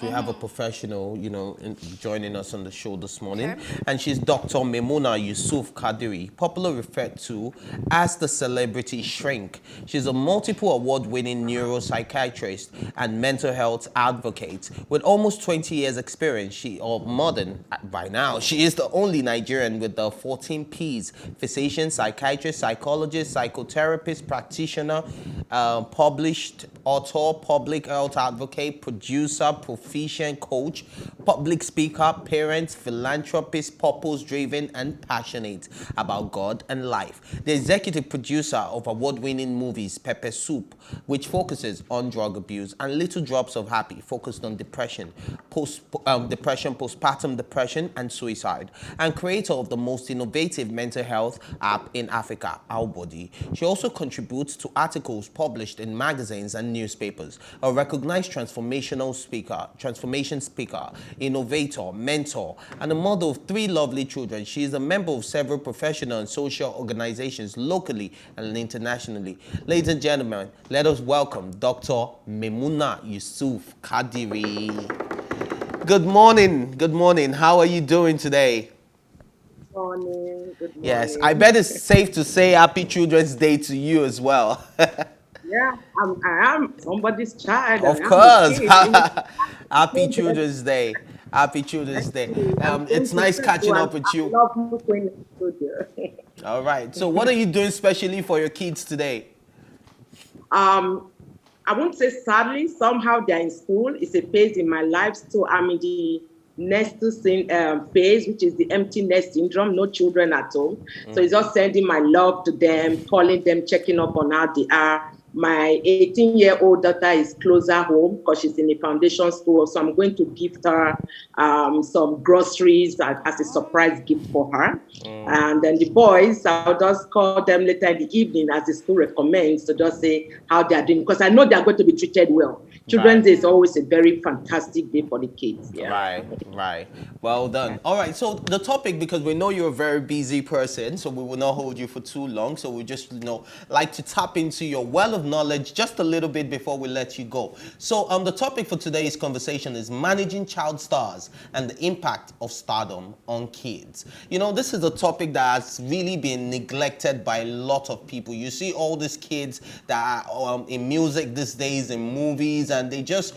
we have a professional, joining us on the show this morning. And she's Dr. Maymunah Yusuf Kadiri, popularly referred to as the celebrity shrink. She's a multiple award-winning neuropsychiatrist and mental health advocate with almost 20 years experience, or more than by now. She is the only Nigerian with the 14 Ps: physician, psychiatrist, psychologist, psychotherapist, practitioner, published author, public health advocate, producer, proficient coach, public speaker, parent, philanthropist, purpose-driven, and passionate about God and life. The executive producer of award-winning movies Pepper Soup, which focuses on drug abuse, and Little Drops of Happy, focused on depression, postpartum depression, and suicide, and creator of the most innovative mental health app in Africa, Our Body. She also contributes to articles published in magazines and newspapers. A recognized transformation speaker, innovator, mentor, and a mother of 3 lovely children. She is a member of several professional and social organizations locally and internationally. Ladies and gentlemen, let us welcome Dr. Maymunah Yusuf Kadiri. Good morning. Good morning. How are you doing today? Good morning. Yes, I bet it's safe to say Happy Children's Day to you as well. Yeah, I am somebody's child. Of course. Happy Children's Day. Happy Children's Day. It's nice catching up with you. I love going to the studio. All right. So what are you doing specially for your kids today? I won't say sadly, somehow they're in school. It's a phase in my life. So I'm in the nesting phase, which is the empty nest syndrome, no children at home. So it's just sending my love to them, calling them, checking up on how they are. My 18-year-old daughter is closer home because she's in a foundation school. So I'm going to gift her some groceries as a surprise gift for her. And then the boys, I'll just call them later in the evening as the school recommends to just say how they are doing, because I know they are going to be treated well. Children's Day is always a very fantastic day for the kids. Yeah. Right. Well done. All right. So the topic, because we know you're a very busy person, so we will not hold you for too long. So we just, like to tap into your well of knowledge just a little bit before we let you go. So the topic for today's conversation is managing child stars and the impact of stardom on kids. This is a topic that has really been neglected by a lot of people. You see all these kids that are in music these days, in movies, and they just,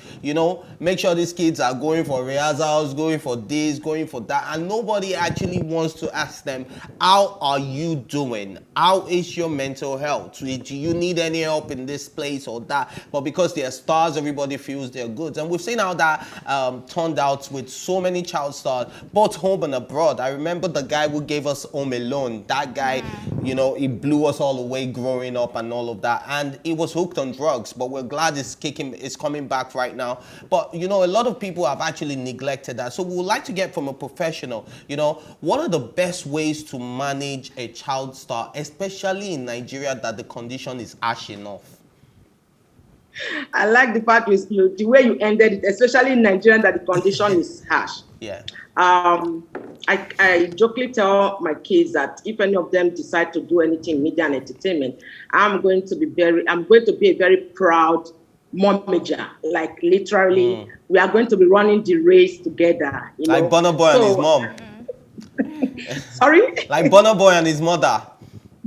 make sure these kids are going for rehearsals, going for this, going for that, and nobody actually wants to ask them, how are you doing? How is your mental health? Do you need any help in this place or that? But because they're stars, everybody feels they're good. And we've seen how that turned out with so many child stars, both home and abroad. I remember the guy who gave us Home Alone. That guy, he blew us all away growing up and all of that. And he was hooked on drugs, but we're glad it's coming back right now. But, a lot of people have actually neglected that. So we would like to get from a professional, what are the best ways to manage a child star, especially in Nigeria that the condition is harsh enough? I like the part the way you ended it, especially in Nigeria, that the condition is harsh. Yeah. I jokingly tell my kids that if any of them decide to do anything in media and entertainment, I'm going to be a very proud momager. Like literally, we are going to be running the race together. Like Burna Boy and his mom. Sorry? Like Burna Boy and his mother.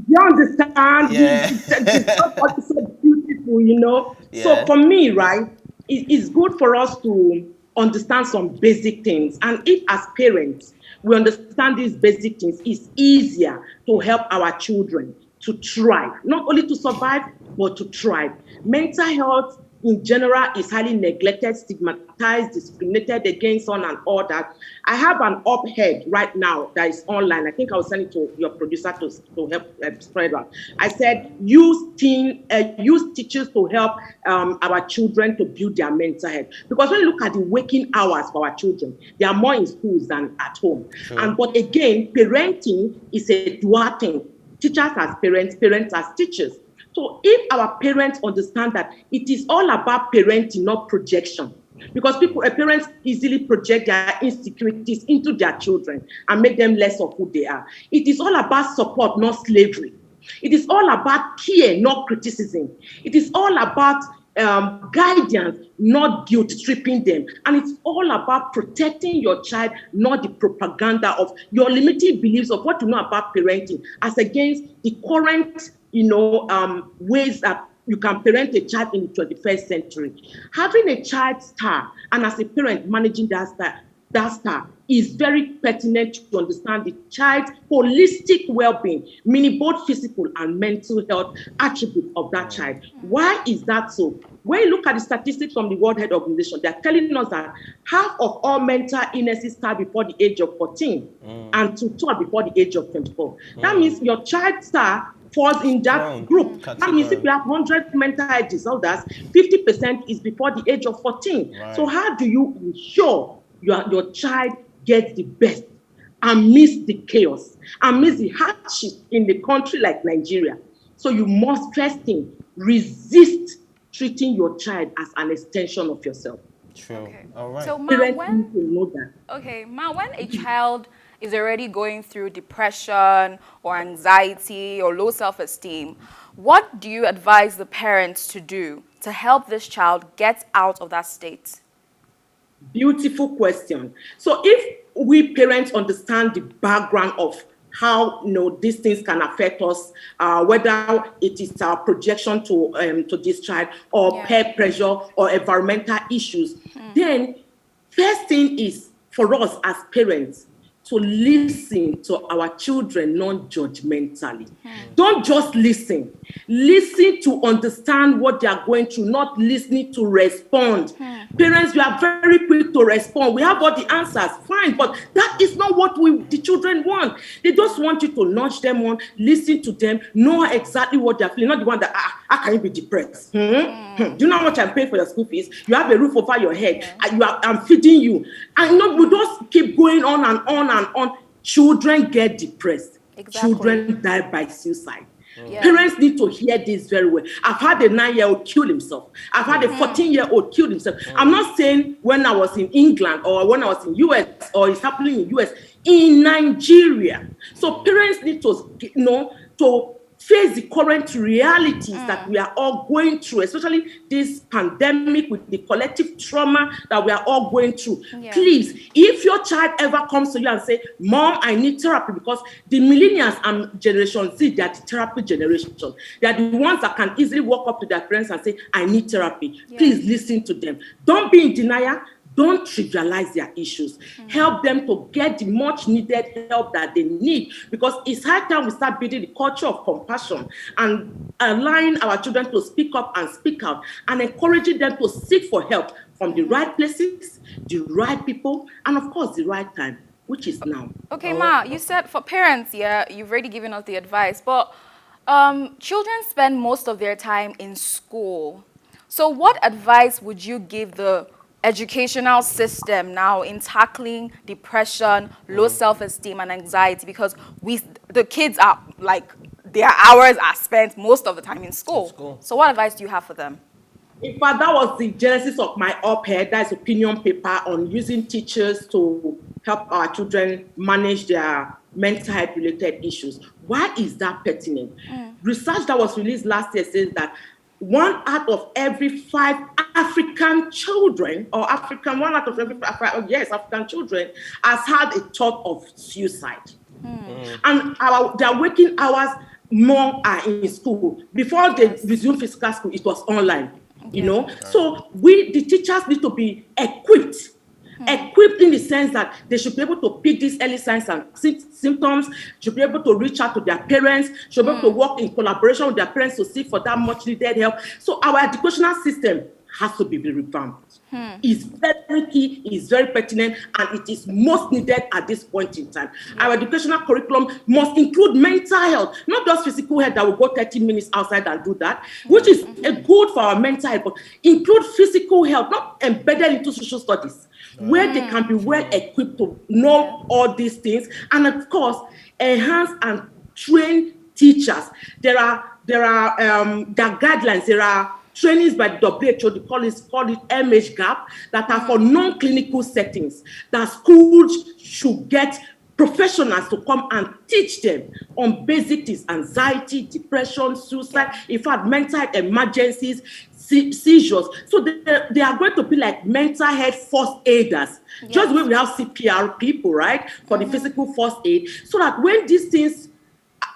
You understand? Yeah. It's so beautiful, Yeah. So for me, right, it's good for us to understand some basic things. And if as parents, we understand these basic things, it's easier to help our children to thrive, not only to survive, but to thrive. Mental health in general is highly neglected, stigmatized, discriminated against, on and all that. I have an op-ed right now that is online. I think I will send it to your producer to help spread around. I said, use teachers to help our children to build their mental health. Because when you look at the waking hours for our children, they are more in schools than at home. Sure. But again, parenting is a dual thing. Teachers as parents, parents as teachers. So if our parents understand that it is all about parenting, not projection, because parents easily project their insecurities into their children and make them less of who they are. It is all about support, not slavery. It is all about care, not criticism. It is all about guidance, not guilt tripping them. And it's all about protecting your child, not the propaganda of your limiting beliefs of what you know about parenting, as against the current, ways that you can parent a child in the 21st century. Having a child star, and as a parent managing that star is very pertinent to understand the child's holistic well-being, meaning both physical and mental health attributes of that child. Why is that so? When you look at the statistics from the World Health Organization, they're telling us that half of all mental illnesses start before the age of 14 and two-thirds before the age of 24. That means your child star falls in that group. That means if you have 100 mental health disorders, 50% is before the age of 14. Right. So how do you ensure your child gets the best and miss the chaos and miss the hardship in the country like Nigeria? So you must first thing, resist treating your child as an extension of yourself. True. Okay. All right. So Ma, when a child is already going through depression or anxiety or low self-esteem, what do you advise the parents to do to help this child get out of that state? Beautiful question. So if we parents understand the background of how these things can affect us, whether it is our projection to this child or peer pressure or environmental issues, then first thing is for us as parents to listen to our children non-judgmentally. Don't just listen. Listen to understand what they are going through, not listening to respond. Parents, we are very quick to respond. We have all the answers, fine, but that is not what the children want. They just want you to nudge them on, listen to them, know exactly what they're feeling, not the one that, how can you be depressed? Do you know how much I'm paying for your school fees? You have a roof over your head. I'm feeding you. And we just keep going on and on and on. Children get depressed. Exactly. Children die by suicide. Parents need to hear this very well. I've had a 9-year-old kill himself. I've had a 14-year-old kill himself. I'm not saying when I was in England or when I was in US or it's happening in US, in Nigeria. So parents need to, to face the current realities that we are all going through, especially this pandemic with the collective trauma that we are all going through. Please, if your child ever comes to you and say, Mom, I need therapy, because the millennials and Generation Z, they are the therapy generation. They are the ones that can easily walk up to their parents and say, I need therapy. Please listen to them. Don't be in denial. Don't trivialize their issues. Help them to get the much needed help that they need, because it's high time we start building the culture of compassion and allowing our children to speak up and speak out and encouraging them to seek for help from the right places, the right people, and of course the right time, which is now. Okay, Ma, you said for parents, you've already given us the advice, but children spend most of their time in school. So what advice would you give the educational system now in tackling depression, low self-esteem, and anxiety? Because the kids are their hours are spent most of the time in school. So what advice do you have for them? In fact, that was the genesis of my op-ed, that's opinion paper on using teachers to help our children manage their mental health related issues. Why is that pertinent? Research that was released last year says that 1 out of every 5 African children, African children has had a thought of suicide. And their waking hours more are in school. Before they resume physical school, it was online, So the teachers need to be equipped in the sense that they should be able to pick these early signs and symptoms, should be able to reach out to their parents, should be able to work in collaboration with their parents to seek for that much needed help. So our educational system has to be revamped. It's very key, it's very pertinent, and it is most needed at this point in time. Our educational curriculum must include mental health, not just physical health that will go 30 minutes outside and do that, which is good for our mental health, but include physical health, not embedded into social studies, where they can be well equipped to know all these things, and of course, enhance and train teachers. There are guidelines, there are trainings by the WHO, they call it MH gap, that are for non-clinical settings that schools should get professionals to come and teach them on basic things: anxiety, depression, suicide, in fact, mental health emergencies, seizures. So they are going to be like mental health first aiders. Yes. Just the way we have CPR people, right, for the physical first aid, so that when these things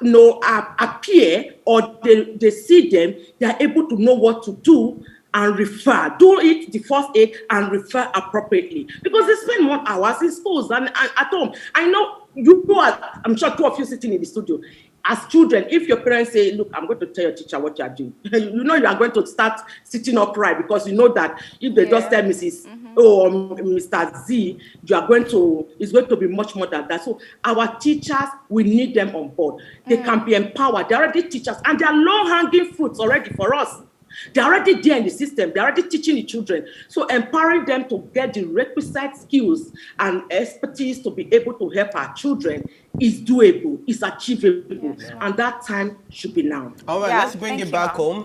appear or they see them, they are able to know what to do and refer. Do it the first aid and refer appropriately, because they spend more hours in schools and at home. I know you are, I'm sure two of you sitting in the studio. As children, if your parents say, look, I'm going to tell your teacher what you are doing, you know you are going to start sitting upright, because you know that if they just tell Mrs. or Mr. Z, it's going to be much more than that. So our teachers, we need them on board. They can be empowered. They're already teachers, and they are low-hanging fruits already for us. They're already there in the system. They're already teaching the children. So empowering them to get the requisite skills and expertise to be able to help our children is doable, is achievable, and that time should be now. All right, let's bring it back home,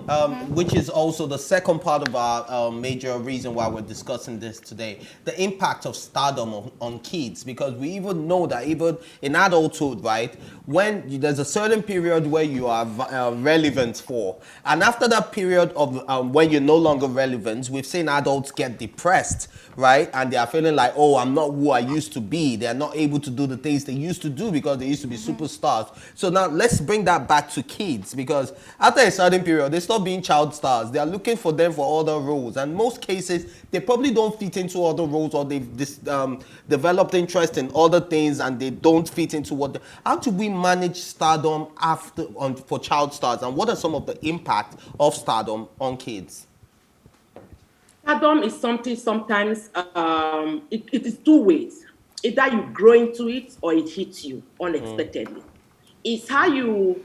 which is also the second part of our major reason why we're discussing this today, the impact of stardom on kids, because we even know that even in adulthood, right, when there's a certain period where you are relevant for, and after that period of when you're no longer relevant, we've seen adults get depressed, right, and they are feeling like, oh, I'm not who I used to be. They're not able to do the things they used to do because they used to be superstars. So now let's bring that back to kids, because after a certain period, they stop being child stars. They are looking for them for other roles, and most cases they probably don't fit into other roles, or they've developed interest in other things and they don't fit into what. How do we manage stardom for child stars, and what are some of the impact of stardom on kids? Stardom is something sometimes it is two ways. Either you grow into it or it hits you unexpectedly. It's how you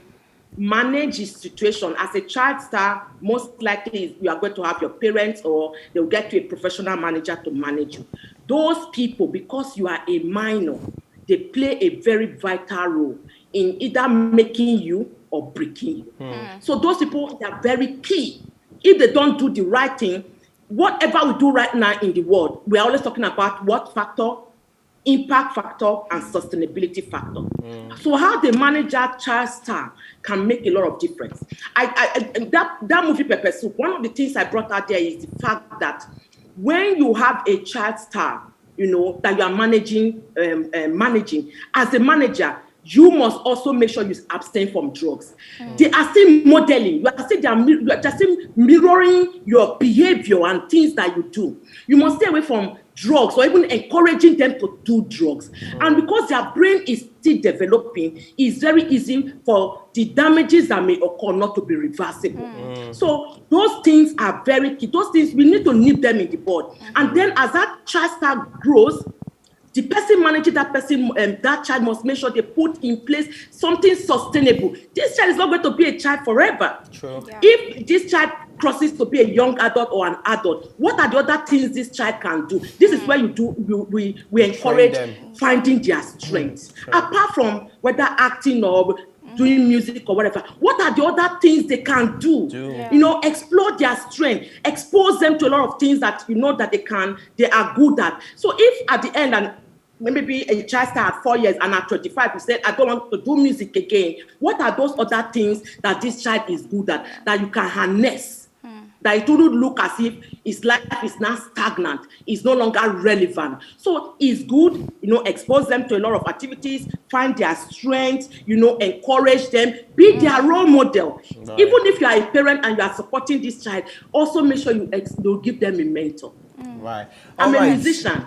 manage the situation. As a child star, most likely you are going to have your parents, or they'll get you a professional manager to manage you. Those people, because you are a minor, they play a very vital role in either making you or breaking you. So those people, they are very key. If they don't do the right thing, whatever we do right now in the world, we're always talking about what factor? Impact factor and sustainability factor. So how they manage that child star can make a lot of difference. That movie Pepper Soup, one of the things I brought out there is the fact that when you have a child star, you know, that you are managing, as a manager, you must also make sure you abstain from drugs. They are still modeling. You are still mirroring your behavior and things that you do. You must stay away from drugs, or even encouraging them to do drugs. And because their brain is still developing, it's very easy for the damages that may occur not to be reversible. So those things are very key. Those things, we need to nip them in the bud. And then as that child star grows, the person managing that person, that child must make sure they put in place something sustainable. This child is not going to be a child forever. True. Yeah. If this child crosses to be a young adult or an adult, what are the other things this child can do? This is where we encourage finding their strengths. Apart from whether acting or doing music or whatever, what are the other things they can do? You know, explore their strength, expose them to a lot of things that you know that they are good at. So if at the end, and maybe a child star at 4 years and at 25, you said, I don't want to do music again, what are those other things that this child is good at that you can harness? That it wouldn't look as if his life is now stagnant, it's no longer relevant. So it's good, you know, expose them to a lot of activities, find their strengths, you know, encourage them, be their role model. Right. Even if you are a parent and you are supporting this child, also make sure you give them a mentor. Right. I'm a musician.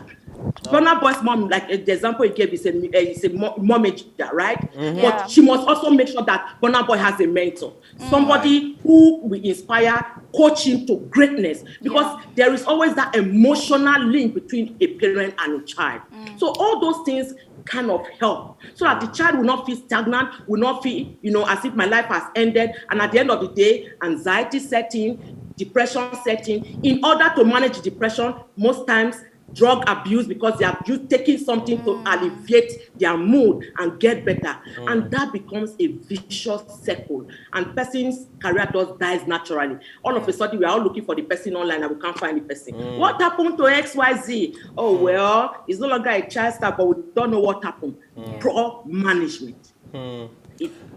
Burna Boy's mom, like the example he gave, is a momager, right? But she must also make sure that Burna Boy has a mentor, somebody who will inspire, coach him to greatness, because there is always that emotional link between a parent and a child. So all those things kind of help, so that the child will not feel stagnant, will not feel, you know, as if my life has ended, and at the end of the day, anxiety setting, depression setting. In order to manage depression, most times drug abuse because they are just taking something to alleviate their mood and get better. And that becomes a vicious circle. And person's career just dies naturally. All of a sudden, we are all looking for the person online and we can't find the person. What happened to XYZ? Oh, well, it's no longer a child star, but we don't know what happened. Poor management.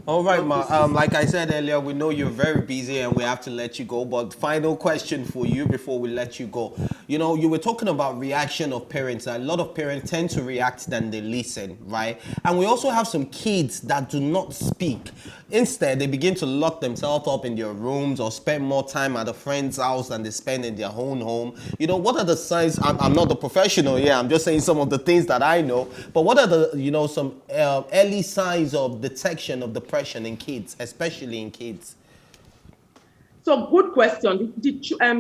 All right, Ma. Like I said earlier, we know you're very busy and we have to let you go. But final question for you before we let you go. You know, you were talking about reaction of parents. A lot of parents tend to react than they listen, right? And we also have some kids that do not speak. Instead, they begin to lock themselves up in their rooms or spend more time at a friend's house than they spend in their own home. You know, what are the signs? I'm not the professional here. I'm just saying some of the things that I know. But what are the, you know, some early signs of detection of depression in kids, especially in kids? So good question. The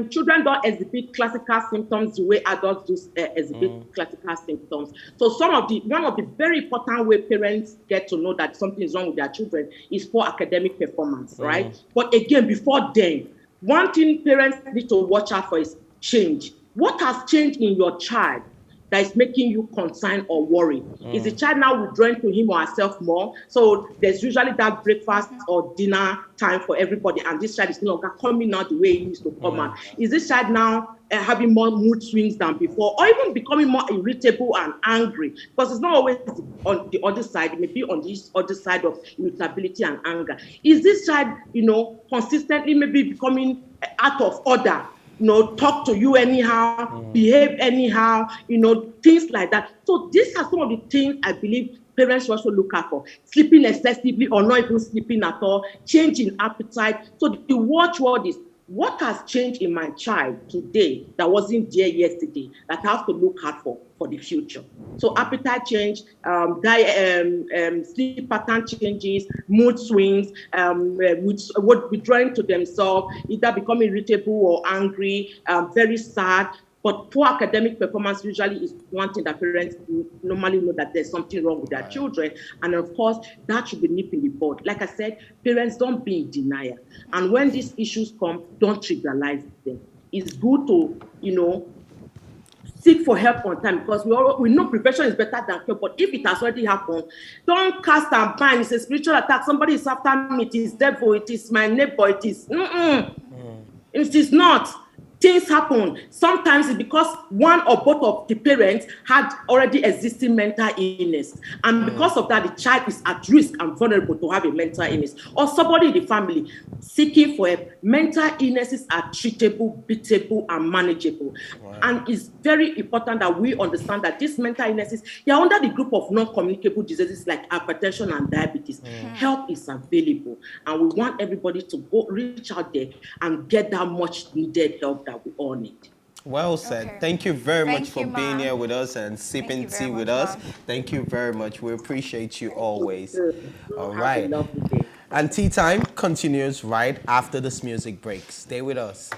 children don't exhibit classical symptoms the way adults do exhibit classical symptoms. So one of the very important way parents get to know that something is wrong with their children is poor academic performance, right? But again, before then, one thing parents need to watch out for is change. What has changed in your child that is making you concerned or worried? Is the child now withdrawing to him or herself more? So there's usually that breakfast or dinner time for everybody, and this child is no longer coming out the way he used to come out. Is this child now having more mood swings than before, or even becoming more irritable and angry? Because it's not always on the other side. It may be on this other side of irritability and anger. Is this child, you know, consistently maybe becoming out of order? You know, talk to you anyhow, behave anyhow, you know, things like that. So these are some of the things I believe parents should also look out for. Sleeping excessively or not even sleeping at all, change in appetite. So the watchword is, what has changed in my child today that wasn't there yesterday that I have to look out for the future? So appetite change, diet, sleep pattern changes, mood swings, withdrawing to themselves, either becoming irritable or angry, very sad. But poor academic performance usually is one thing that parents normally know that there's something wrong with their children. And of course, that should be nipped in the bud. Like I said, parents, don't be in denial. And when these issues come, don't trivialize them. It's good to, you know, seek for help on time, because we know prevention is better than cure. But if it has already happened, don't cast and bind. It's a spiritual attack. Somebody is after me. It is devil. It is my neighbor. It is. It is not. Things happen. Sometimes it's because one or both of the parents had already existing mental illness. And because of that, the child is at risk and vulnerable to have a mental illness. Or somebody in the family seeking for help. Mental illnesses are treatable, beatable, and manageable. Wow. And it's very important that we understand that these mental illnesses, they are under the group of non-communicable diseases like hypertension and diabetes. Help is available. And we want everybody to go reach out there and get that much needed help that we all need. Well said. Okay. Thank you very much for being here with us and sipping tea with us. Thank you very much. We appreciate you always. All right. Have a lovely day. And tea time continues right after this music break. Stay with us.